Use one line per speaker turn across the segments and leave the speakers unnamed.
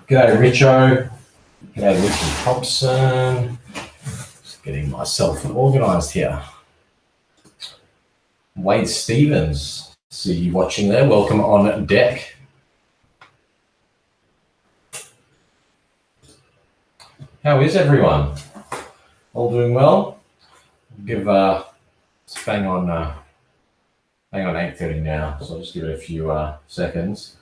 G'day Richo. G'day Richard Thompson. Just getting myself organised here. Wade Stevens, see you watching there. Welcome on deck. How is everyone? All doing well? Give it's bang on 8:30 now, so I'll just give it a few seconds.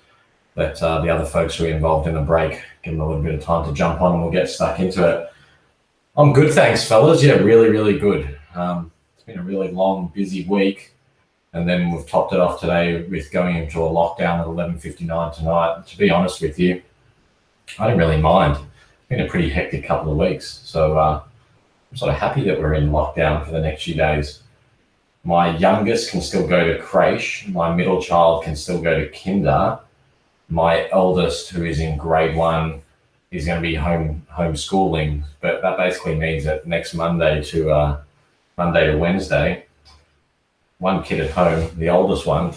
Let the other folks who are involved in the break give them a little bit of time to jump on, and we'll get stuck into it. I'm good, thanks, fellas. Yeah, really good. It's been a really long, busy week, and then we've topped it off today with going into a lockdown at 11:59 tonight. To be honest with you, I don't really mind. It's been a pretty hectic couple of weeks, so I'm sort of happy that we're in lockdown for the next few days. My youngest can still go to creche. My middle child can still go to kinder. My eldest, who is in grade 1, is going to be homeschooling, but that basically means that next Monday to Wednesday, one kid at home, the oldest one,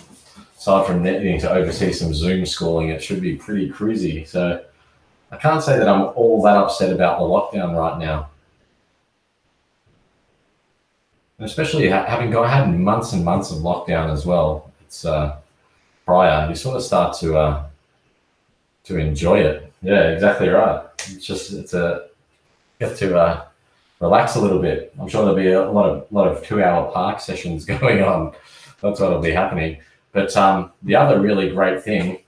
aside from needing to oversee some Zoom schooling, it should be pretty cruisy. So I can't say that I'm all that upset about the lockdown right now. And especially having had months and months of lockdown as well. It's prior, you sort of start to enjoy it. Yeah, exactly right. Get to relax a little bit. I'm sure there'll be a lot of 2-hour park sessions going on. That's what'll be happening. But the other really great thing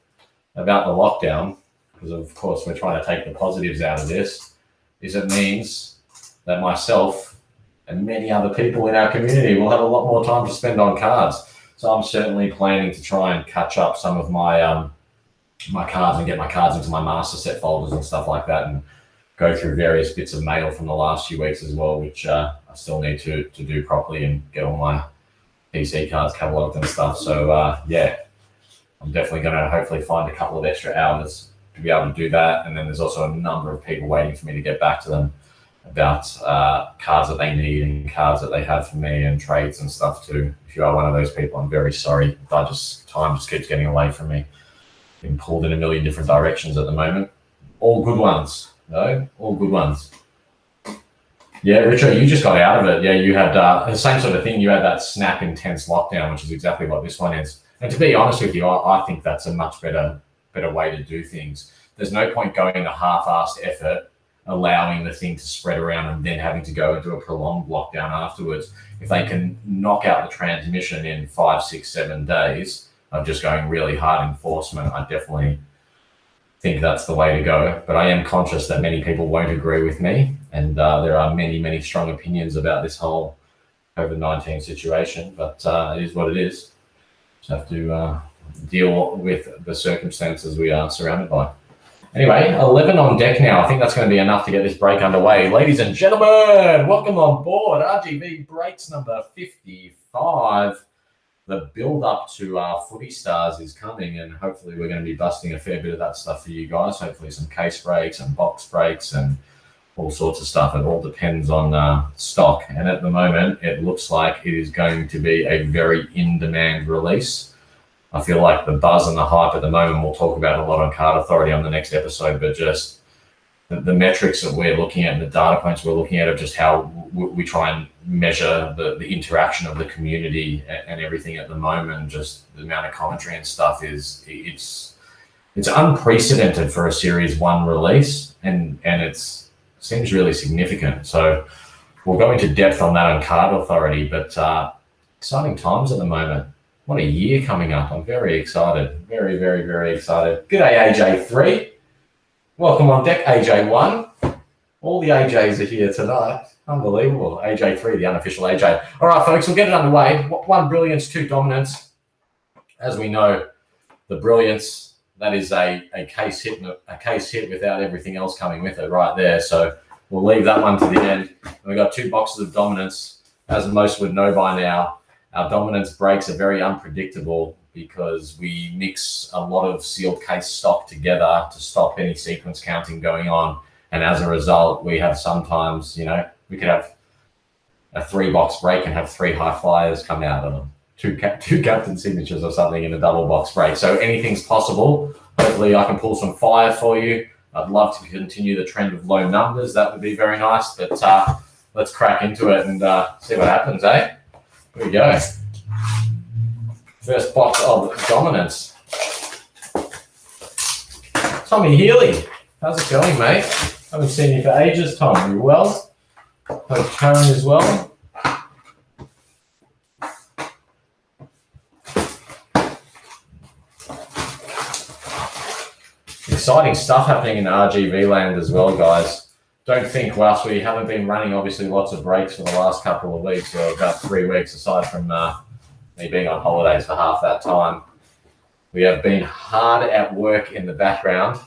about the lockdown, because of course we're trying to take the positives out of this, is it means that myself and many other people in our community will have a lot more time to spend on cards. So I'm certainly planning to try and catch up some of my my cards and get my cards into my master set folders and stuff like that, and go through various bits of mail from the last few weeks as well, which I still need to do properly and get all my PC cards catalogued and stuff. So yeah, I'm definitely going to hopefully find a couple of extra hours to be able to do that. And then there's also a number of people waiting for me to get back to them about cards that they need and cards that they have for me and trades and stuff too. If you are one of those people, I'm very sorry. Time just keeps getting away from me. Being pulled in a million different directions at the moment. All good ones, no? All good ones. Yeah, Richard, you just got out of it. Yeah, you had the same sort of thing. You had that snap intense lockdown, which is exactly what this one is. And to be honest with you, I think that's a much better way to do things. There's no point going to half-assed effort, allowing the thing to spread around and then having to go into a prolonged lockdown afterwards. If they can knock out the transmission in 5, 6, 7 days of just going really hard enforcement, I definitely think that's the way to go. But I am conscious that many people won't agree with me, and there are many strong opinions about this whole COVID-19 situation, but it is what it is. Just have to deal with the circumstances we are surrounded by. Anyway, 11 on deck now. I think that's going to be enough to get this break underway. Ladies and gentlemen, welcome on board. RGV breaks number 55. The build up to Footy Stars is coming, and hopefully we're going to be busting a fair bit of that stuff for you guys. Hopefully some case breaks and box breaks and all sorts of stuff. It all depends on stock. And at the moment, it looks like it is going to be a very in-demand release. I feel like the buzz and the hype at the moment, we'll talk about a lot on Card Authority on the next episode, but just the metrics that we're looking at and the data points we're looking at of just how we try and measure the interaction of the community and everything at the moment, just the amount of commentary and stuff it's unprecedented for a Series 1 release, and it seems really significant. So we'll go into depth on that on Card Authority, but exciting times at the moment. What a year coming up. I'm very excited. Very excited. G'day, AJ3. Welcome on deck, AJ1. All the AJs are here tonight. Unbelievable. AJ3, the unofficial AJ. All right, folks, we'll get it underway. 1 Brilliance, 2 Dominance. As we know, the Brilliance, that is a case hit without everything else coming with it right there. So we'll leave that one to the end. And we've got 2 boxes of Dominance. As most would know by now, our Dominance breaks are very unpredictable because we mix a lot of sealed case stock together to stop any sequence counting going on. And as a result, we have sometimes, we could have a 3-box break and have 3 high flyers come out of them. Two captain signatures or something in a double box break. So anything's possible. Hopefully I can pull some fire for you. I'd love to continue the trend of low numbers. That would be very nice. But let's crack into it and see what happens, eh? Here we go. First box of Dominance. Tommy Healy, how's it going, mate? Haven't seen you for ages, Tom. Are you well? Hope Karen is well. Exciting stuff happening in RGV land as well, guys. Don't think whilst we haven't been running, obviously, lots of breaks for the last couple of weeks, or about 3 weeks aside from me being on holidays for half that time. We have been hard at work in the background,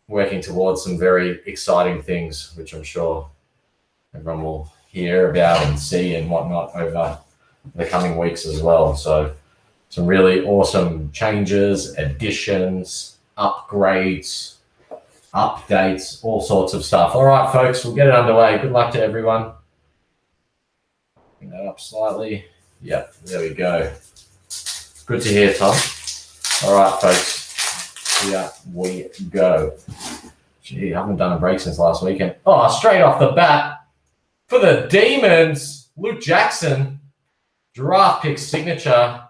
working towards some very exciting things, which I'm sure everyone will hear about and see and whatnot over the coming weeks as well. So some really awesome changes, additions, upgrades, updates, all sorts of stuff. All right, folks, we'll get it underway. Good luck to everyone. Bring that up slightly. Yep, there we go. Good to hear, Tom. All right, folks, here we go. Gee, I haven't done a break since last weekend. Oh, straight off the bat, for the Demons, Luke Jackson, draft pick signature.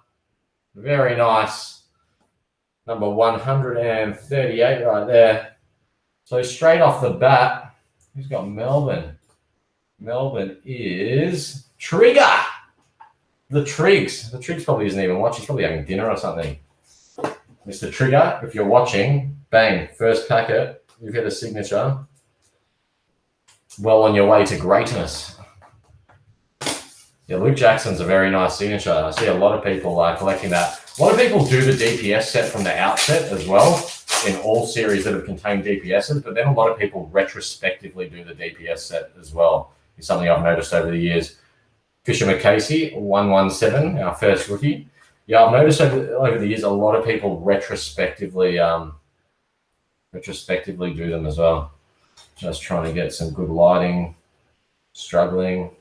Very nice. Number 138 right there. So straight off the bat, who's got Melbourne? Melbourne is Trigger. The Triggs. The Triggs probably isn't even watching. He's probably having dinner or something. Mr. Trigger, if you're watching, bang, first packet. You've hit a signature. Well on your way to greatness. Yeah, Luke Jackson's a very nice signature. I see a lot of people collecting that. A lot of people do the DPS set from the outset as well in all series that have contained DPSs, but then a lot of people retrospectively do the DPS set as well. It's something I've noticed over the years. Fisher McCasey, 117, our first rookie. Yeah, I've noticed over the years a lot of people retrospectively do them as well. Just trying to get some good lighting. Struggling.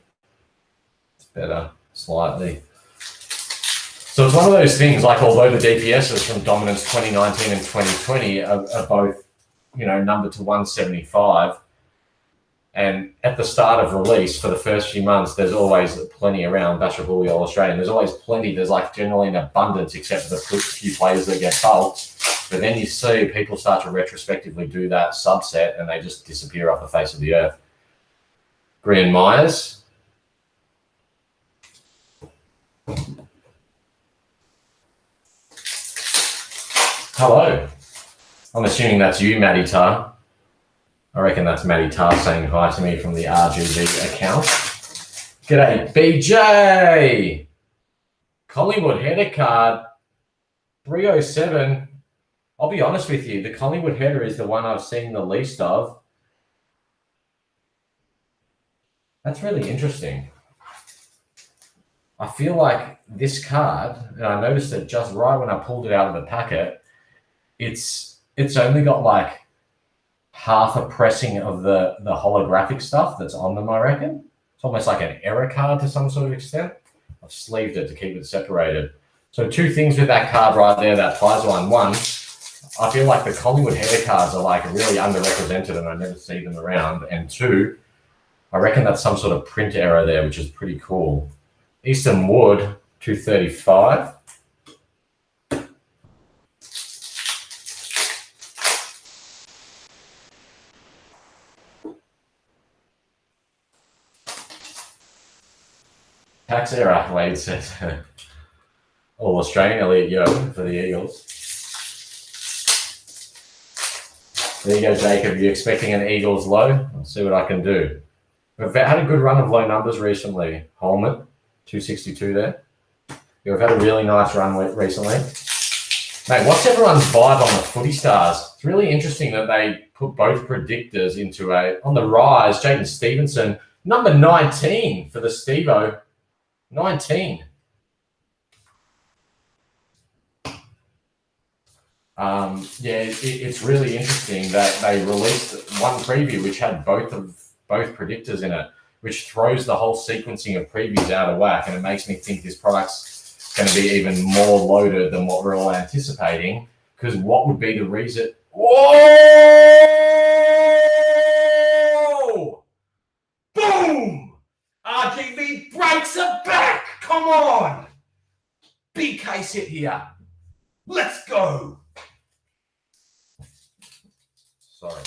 Better slightly. So it's one of those things, like although the DPSs from Dominance 2019 and 2020 are both, numbered to 175, and at the start of release for the first few months, there's always plenty around Basher Bully All Australian. There's always plenty. There's generally an abundance, except for the few players that get bulked. But then you see people start to retrospectively do that subset, and they just disappear off the face of the earth. Grian Myers. Hello. I'm assuming that's you, Maddie Tar. I reckon that's Maddie Tar saying hi to me from the RGV account. G'day, BJ. Collingwood header card, 307. I'll be honest with you, the Collingwood header is the one I've seen the least of. That's really interesting. I feel like this card, and I noticed it just right when I pulled it out of the packet, it's only got half a pressing of the holographic stuff that's on them, I reckon. It's almost like an error card to some sort of extent. I've sleeved it to keep it separated. So two things with that card right there, that Pfizer one. One, I feel like the Collingwood header cards are really underrepresented and I never see them around. And two, I reckon that's some sort of print error there, which is pretty cool. Easton Wood, 235. Tax error, Wade says. All Australian Elliot Yo for the Eagles. There you go, Jacob. Are you expecting an Eagles low? I'll see what I can do. We've had a good run of low numbers recently. Holman, 262 there. We've had a really nice run recently. Mate, what's everyone's vibe on the Footy Stars? It's really interesting that they put both predictors into on the rise. Jaden Stevenson, number 19 for the Stevo. 19. It's really interesting that they released one preview which had both predictors in it, which throws the whole sequencing of previews out of whack, and it makes me think this product's going to be even more loaded than what we're all anticipating. Because what would be the reason? Oh! Boom! RGV breaks it back. Come on. Big case hit here. Let's go. Sorry.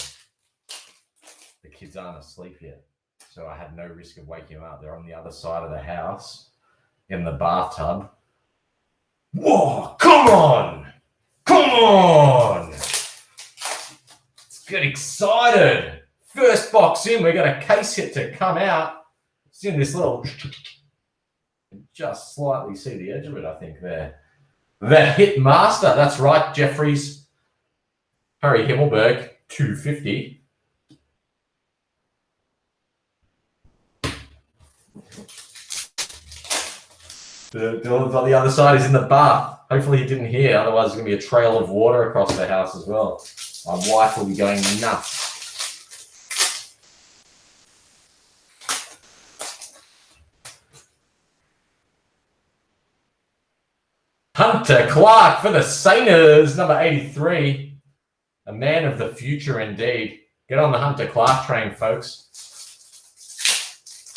The kids aren't asleep yet, so I had no risk of waking them up. They're on the other side of the house in the bathtub. Whoa, come on. Come on. Let's get excited. First box in, we got a case hit to come out. It's in this little, just slightly see the edge of it, I think, there. The Hit Master, that's right, Jeffries. Harry Himmelberg, 250. Dylan's on the other side, he's in the bath. Hopefully he didn't hear, otherwise there's going to be a trail of water across the house as well. My wife will be going nuts. Hunter Clark for the Sainers, number 83. A man of the future indeed. Get on the Hunter Clark train, folks.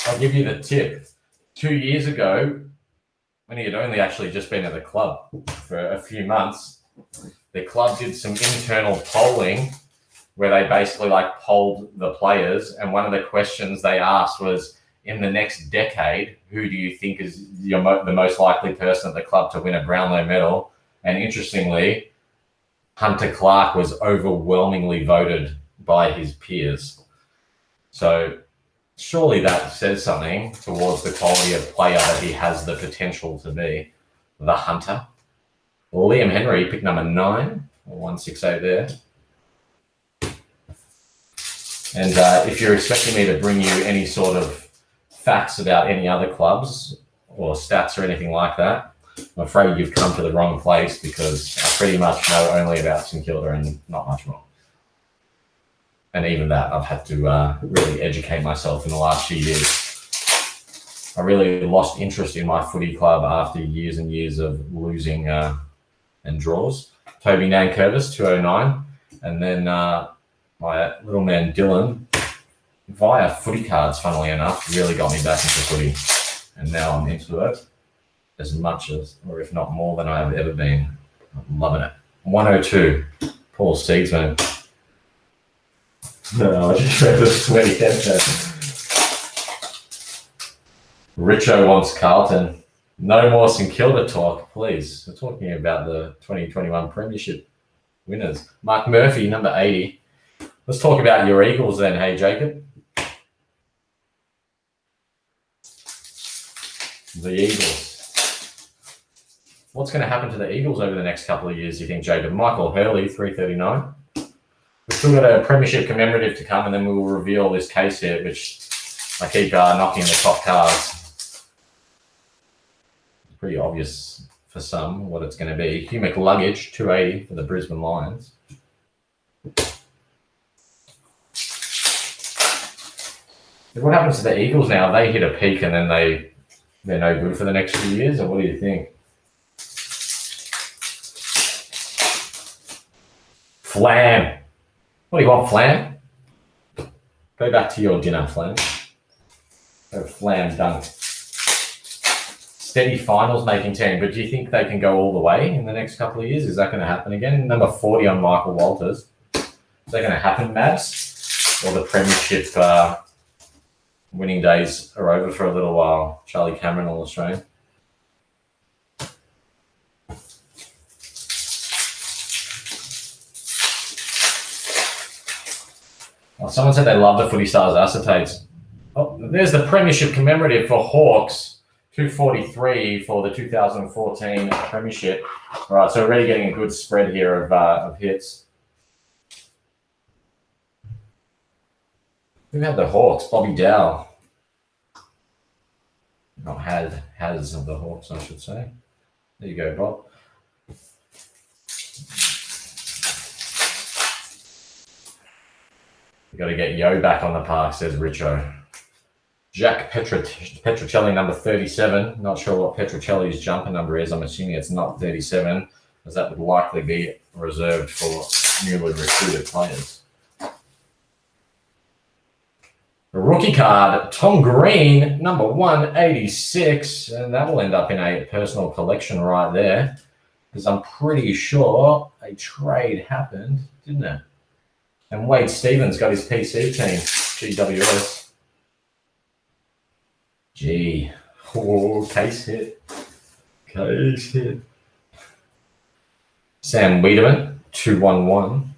I'll give you the tip. 2 years ago, when he had only actually just been at the club for a few months, the club did some internal polling where they basically polled the players. And one of the questions they asked was, in the next decade, who do you think is the most likely person at the club to win a Brownlow medal? And interestingly, Hunter Clark was overwhelmingly voted by his peers. So surely that says something towards the quality of player that he has the potential to be. The Hunter. Liam Henry, pick number 9, 168 there. And if you're expecting me to bring you any sort of facts about any other clubs or stats or anything like that, I'm afraid you've come to the wrong place, because I pretty much know only about St Kilda and not much more. And even that, I've had to really educate myself in the last few years. I really lost interest in my footy club after years and years of losing and draws. Toby Nankervis, 209. And then my little man Dylan, via footy cards, funnily enough, really got me back into footy. And now I'm into it as much as, or if not more than I've ever been. I'm loving it. 102, Paul Seedsman. No, I just read the sweaty head there. Richo wants Carlton. No more St Kilda talk, please. We're talking about the 2021 Premiership winners. Mark Murphy, number 80. Let's talk about your Eagles then, hey, Jacob. The Eagles. What's going to happen to the Eagles over the next couple of years, do you think, Jacob? Michael Hurley, 339. We've still got a Premiership commemorative to come, and then we will reveal this case here, which I keep knocking the top cards. It's pretty obvious for some what it's going to be. Hugh McLuggage, 280 for the Brisbane Lions. What happens to the Eagles now? They hit a peak and then they're no good for the next few years, or what do you think? Flam. What do you want, Flam? Go back to your dinner, Flam. Go Flam dunk. Steady finals making team, but do you think they can go all the way in the next couple of years? Is that going to happen again? Number 40 on Michael Walters. Is that going to happen, Mavs? Or the Premiership winning days are over for a little while? Charlie Cameron, All Australian. Oh, someone said they love the Footy Stars acetates. Oh, there's the Premiership commemorative for Hawks, 243 for the 2014 Premiership. All right, so we're already getting a good spread here of hits. Who had the Hawks? Bobby Dow. Not has of the Hawks, I should say. There you go, Bob. We've got to get Yo back on the park, says Richo. Jack Petrocelli, number 37. Not sure what Petrocelli's jumper number is. I'm assuming it's not 37, as that would likely be reserved for newly recruited players. A rookie card, Tom Green, number 186, and that'll end up in a personal collection right there, because I'm pretty sure a trade happened, didn't it? And Wade Stevens got his PC team, GWS. Gee, oh, case hit. Case hit. Sam Wiedemann, 211.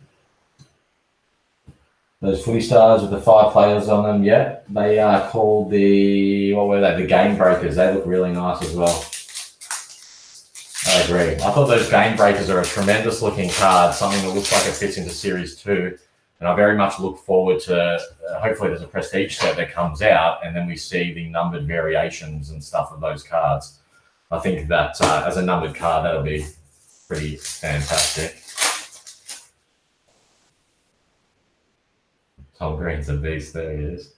Those footy stars with the 5 players on them, yeah, they are called the, what were they? The Game Breakers. They look really nice as well. I agree. I thought those Game Breakers are a tremendous looking card, something that looks like it fits into Series 2. And I very much look forward to, hopefully there's a Prestige set that comes out and then we see the numbered variations and stuff of those cards. I think that as a numbered card, that'll be pretty fantastic. Tom Green's a beast. There he is.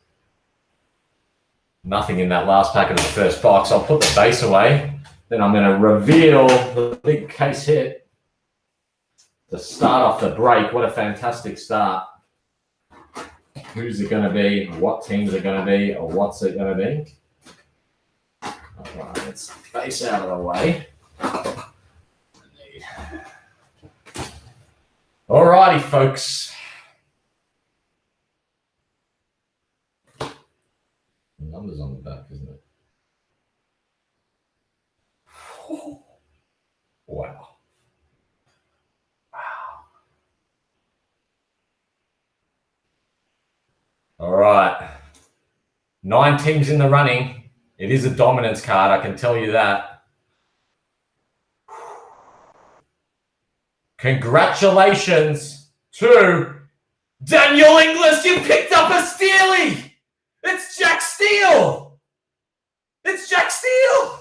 Nothing in that last packet of the first box. I'll put the base away. Then I'm going to reveal the big case hit to start off the break. What a fantastic start. Who's it going to be? What teams are going to be? Or what's it going to be? All right, let's base out of the way. All righty, folks. Numbers on the back, isn't it? Oh, wow. All right. 9 teams in the running. It is a dominance card, I can tell you that. Congratulations to Daniel Inglis. You picked up a Steely. It's Jack Steele. It's Jack Steele.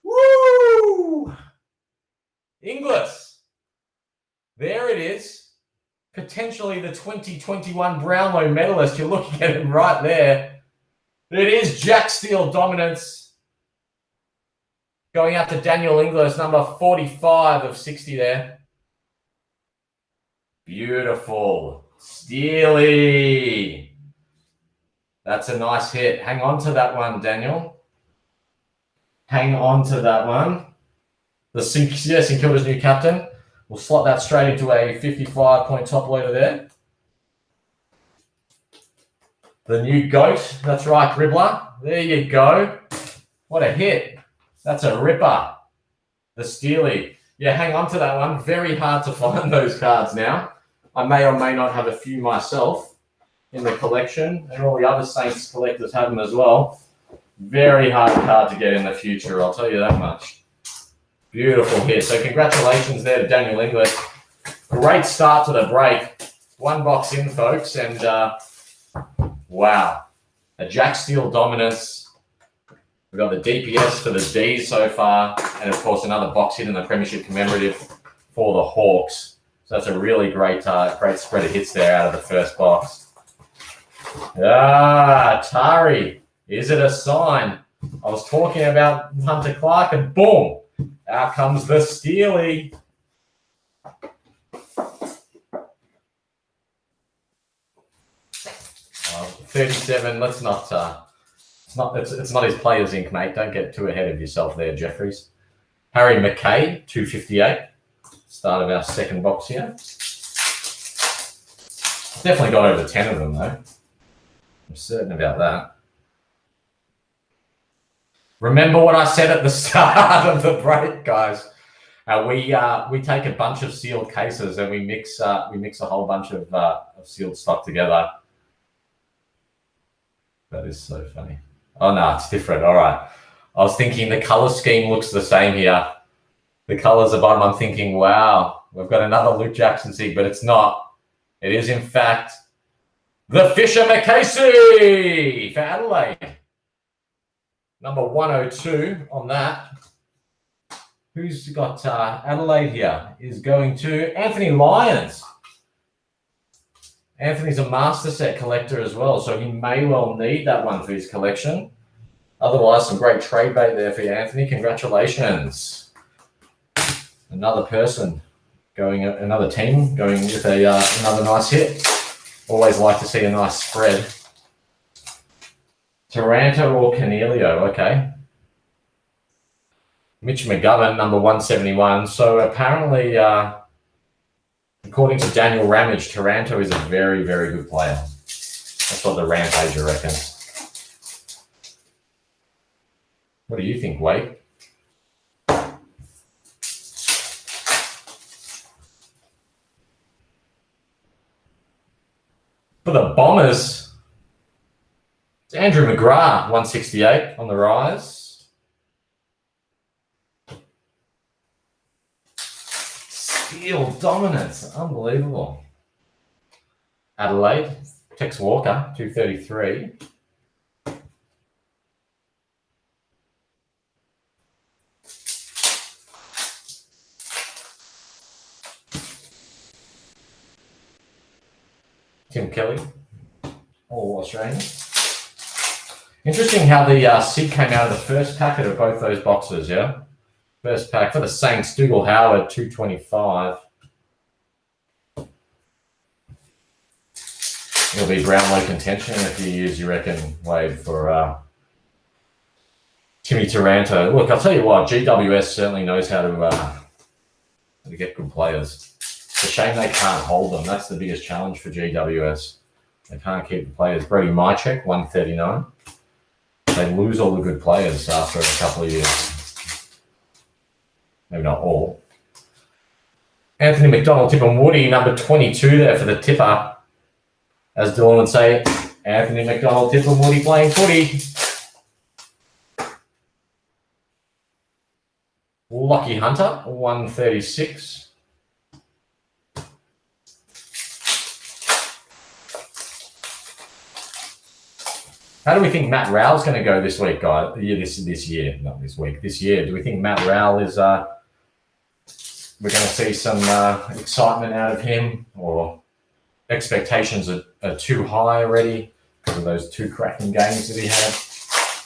Woo! Inglis. There it is. Potentially the 2021 Brownlow medalist. You're looking at him right there. It is Jack Steele dominance. Going out to Daniel Inglis, number 45 of 60 there. Beautiful. Steely. That's a nice hit. Hang on to that one, Daniel. Hang on to that one. The St Kilda's new captain. We'll slot that straight into a 55-point top loader there. The new GOAT. That's right, Dribbler. There you go. What a hit. That's a ripper. The Steely. Yeah, hang on to that one. Very hard to find those cards now. I may or may not have a few myself in the collection, and all the other Saints collectors have them as well. Very hard card to get in the future, I'll tell you that much. Beautiful hit. So congratulations there to Daniel Inglis. Great start to the break. 1 box in, folks, and wow. A Jack Steele dominance. We've got the DPS for the D's so far, and of course another box hit in the Premiership commemorative for the Hawks. So that's a really great spread of hits there out of the first box. Tari, is it a sign? I was talking about Hunter Clark, and boom, out comes the Steely. 37. Let's not. It's not his players' ink, mate. Don't get too ahead of yourself there, Jeffries. Harry McKay, 258. Start of our second box here. Definitely got over 10 of them though. I'm certain about that. Remember what I said at the start of the break, guys. We take a bunch of sealed cases and we mix a whole bunch of sealed stock together. That is so funny. Oh no, it's different. All right. I was thinking the color scheme looks the same here. The colors are bottom. I'm thinking, wow, we've got another Luke Jackson sig, but it's not. It is in fact the Fisher McCasey for Adelaide. Number 102 on that. Who's got Adelaide here? Is going to Anthony Lyons. Anthony's a master set collector as well, so he may well need that one for his collection. Otherwise, some great trade bait there for you, Anthony. Congratulations. Another person going another team going with another nice hit. Always like to see a nice spread. Taranto or Cornelio, okay. Mitch McGovern, number 171. So apparently, according to Daniel Ramage, Taranto is a very, very good player. That's what the Rampager reckons. What do you think, Wade? For the Bombers, it's Andrew McGrath, 168 on the rise. Steel dominance, unbelievable. Adelaide, Tex Walker, 233. Tim Kelly, all Australian. Interesting how the SIG came out of the first packet of both those boxes, yeah? First pack for the Saints, Dougal Howard, 225. It'll be Brownlow contention in a few years, you reckon, Wade, for Timmy Taranto. Look, I'll tell you what, GWS certainly knows how to get good players. It's a shame they can't hold them. That's the biggest challenge for GWS. They can't keep the players. Brody Mychek, 139. They lose all the good players after a couple of years. Maybe not all. Anthony McDonald, Tip and Woody, number 22 there for the tipper. As Dylan would say, Anthony McDonald, Tip and Woody playing footy. Lucky Hunter, 136. How do we think Matt Rowell's going to go this week, guys? This year, not this week. This year, do we think Matt Rowell is? We're going to see some excitement out of him, or expectations are too high already because of those two cracking games that he had.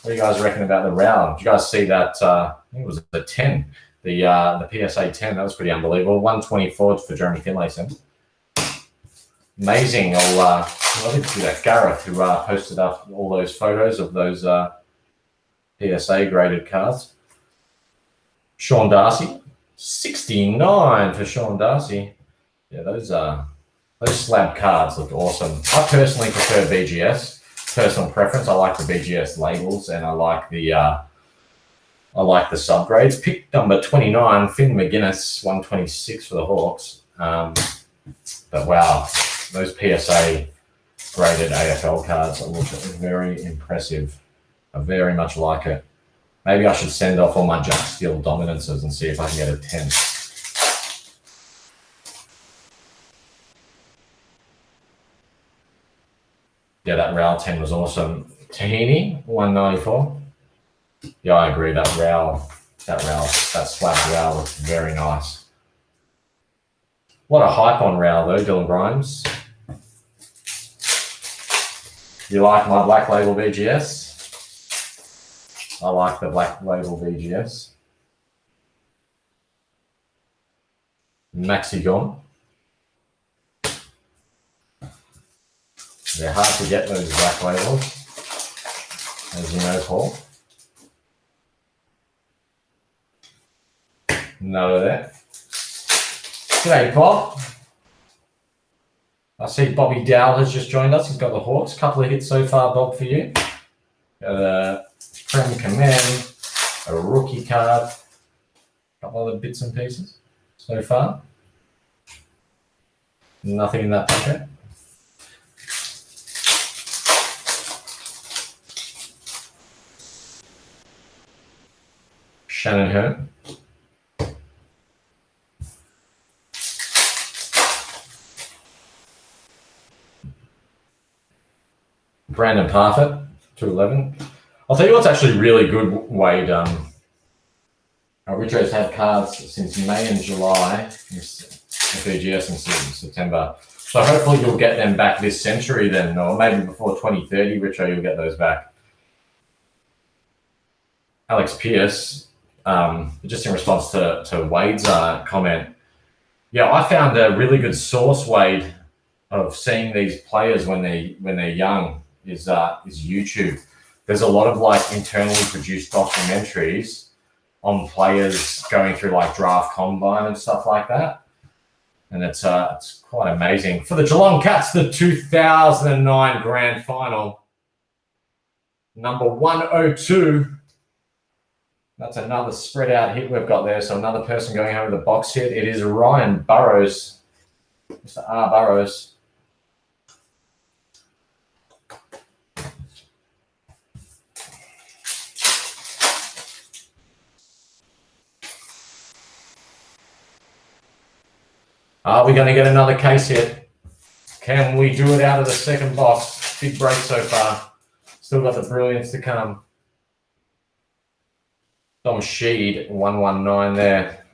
What do you guys reckon about the Rowell? Did you guys see that? I think it was a 10, the PSA 10. That was pretty unbelievable. 124 for Jeremy Finlayson. Amazing. I think it was that Gareth who posted up all those photos of those PSA graded cards. Sean Darcy, 69 for Sean Darcy. Yeah, those slab cards look awesome. I personally prefer BGS. Personal preference. I like the BGS labels, and I like the subgrades. Pick number 29, Finn McGuinness, 126 for the Hawks. But wow, those PSA graded AFL cards look very impressive. I very much like it. Maybe I should send off all my Jack Steel dominances and see if I can get a 10. Yeah, that Rowell 10 was awesome. Tahini, 194. Yeah, I agree. That slab Rowell looks very nice. What a hype on Rowell though, Dylan Grimes. You like my Black Label BGS? I like the Black Label BGS. Maxi Gone. They're hard to get, those Black Labels, as you know, Paul. No there. G'day, Bob. I see Bobby Dowell has just joined us. He's got the Hawks. Couple of hits so far, Bob, for you. Got a Prem Command, a rookie card, a couple other bits and pieces so far. Nothing in that packet. Shannon Hearn. Brandon Parfitt, 211. I'll tell you what's actually really good, Wade. Richo's had cards since May and July, BGS in September. So hopefully you'll get them back this century then, or maybe before 2030, Richo, you'll get those back. Alex Pierce, just in response to Wade's comment, Yeah, I found a really good source, Wade, of seeing these players when they're young is YouTube. There's a lot of like internally produced documentaries on players going through like draft combine and stuff like that. And it's quite amazing. For the Geelong Cats, the 2009 Grand Final, number 102. That's another spread out hit we've got there. So another person going over the box hit. It is Ryan Burrows, Mr. R. Burrows. Are we going to get another case hit? Can we do it out of the second box? Big break so far. Still got the Brilliance to come. Dom Sheed, 119 there.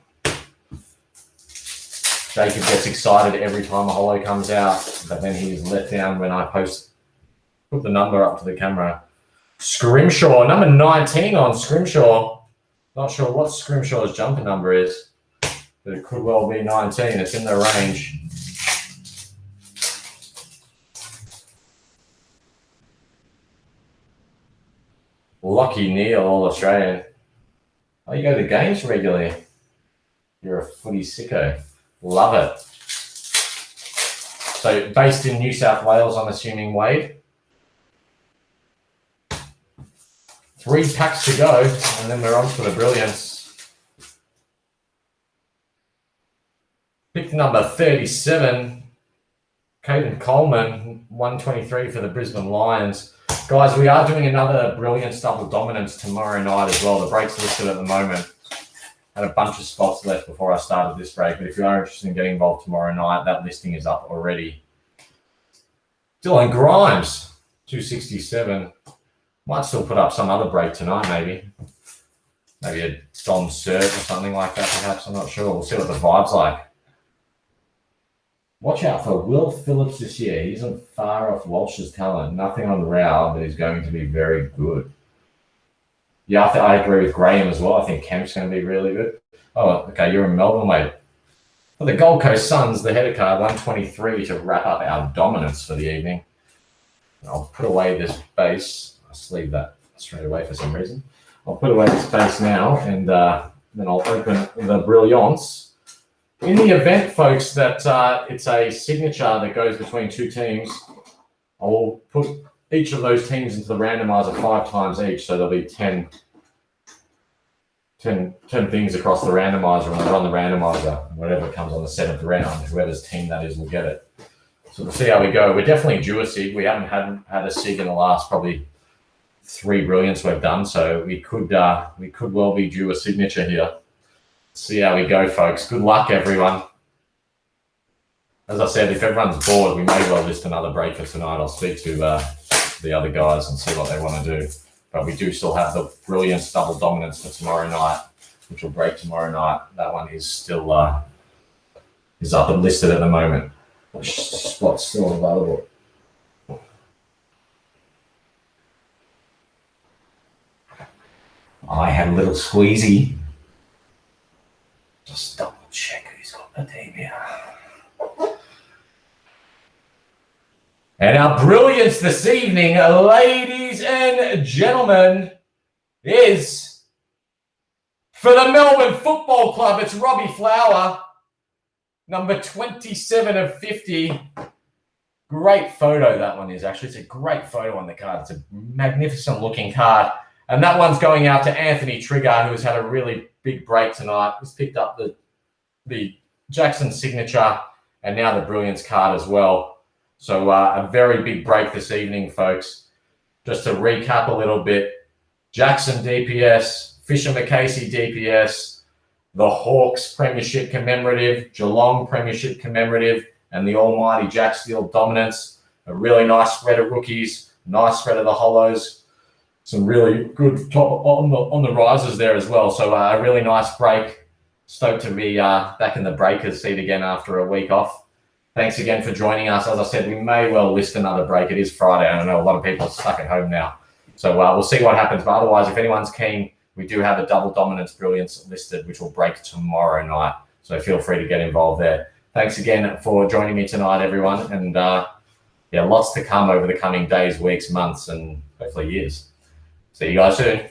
Jacob gets excited every time a holo comes out, but then he's let down when I put the number up to the camera. Scrimshaw, number 19 on Scrimshaw. Not sure what Scrimshaw's jumper number is, but it could well be 19. It's in the range. Lockie Neal, All Australian. Oh, you go to the games regularly. You're a footy sicko. Love it. So based in New South Wales, I'm assuming, Wade. 3 packs to go, and then we're on to the Brilliance. Pick number 37, Caden Coleman, 123 for the Brisbane Lions. Guys, we are doing another Brilliance double dominance tomorrow night as well. The break's listed at the moment. Had a bunch of spots left before I started this break, but if you are interested in getting involved tomorrow night, that listing is up already. Dylan Grimes, 267. Might still put up some other break tonight, maybe. Maybe a Dom Cert or something like that, perhaps. I'm not sure. We'll see what the vibe's like. Watch out for Will Phillips this year. He isn't far off Walsh's talent. Nothing on Rao, but he's going to be very good. Yeah, I agree with Graham as well. I think Kemp's going to be really good. Oh, okay, you're in Melbourne, mate. For the Gold Coast Suns, the header card, 123 to wrap up our dominance for the evening. I'll put away this base. I'll sleeve that straight away for some reason. I'll put away this base now, and then I'll open the Brilliance. In the event, folks, that it's a signature that goes between 2 teams, I will put each of those teams into the randomizer 5 times each, so there'll be 10 things across the randomizer, and they'll run the randomizer. Whatever comes on the 7th round, whoever's team that is will get it. So we'll see how we go. We're definitely due a sig. We haven't had a sig in the last probably 3 Brilliance we've done, so we could well be due a signature here. See how we go, folks. Good luck, everyone. As I said, if everyone's bored, we may well list another break for tonight. I'll speak to the other guys and see what they want to do. But we do still have the Brilliance double dominance for tomorrow night, which will break tomorrow night. That one is still is up and listed at the moment. Spot's still available. I had a little squeezy. Just double check who's got the team here. And our Brilliance this evening, ladies and gentlemen, is for the Melbourne Football Club. It's Robbie Flower, number 27 of 50. Great photo that one is, actually. It's a great photo on the card. It's a magnificent looking card. And that one's going out to Anthony Trigger, who has had a really big break tonight. He's picked up the Jackson signature and now the Brilliance card as well. So a very big break this evening, folks. Just to recap a little bit, Jackson DPS, Fisher McCasey DPS, the Hawks Premiership Commemorative, Geelong Premiership Commemorative, and the almighty Jack Steele Dominance. A really nice spread of rookies, nice spread of the holos. Some really good top on the risers there as well. So a really nice break. Stoked to be back in the breakers seat again after a week off. Thanks again for joining us. As I said, we may well list another break. It is Friday. I know a lot of people are stuck at home now. So we'll see what happens. But otherwise, if anyone's keen, we do have a double dominance Brilliance listed, which will break tomorrow night. So feel free to get involved there. thanks again for joining me tonight, everyone. And yeah, lots to come over the coming days, weeks, months, and hopefully years. See you guys soon.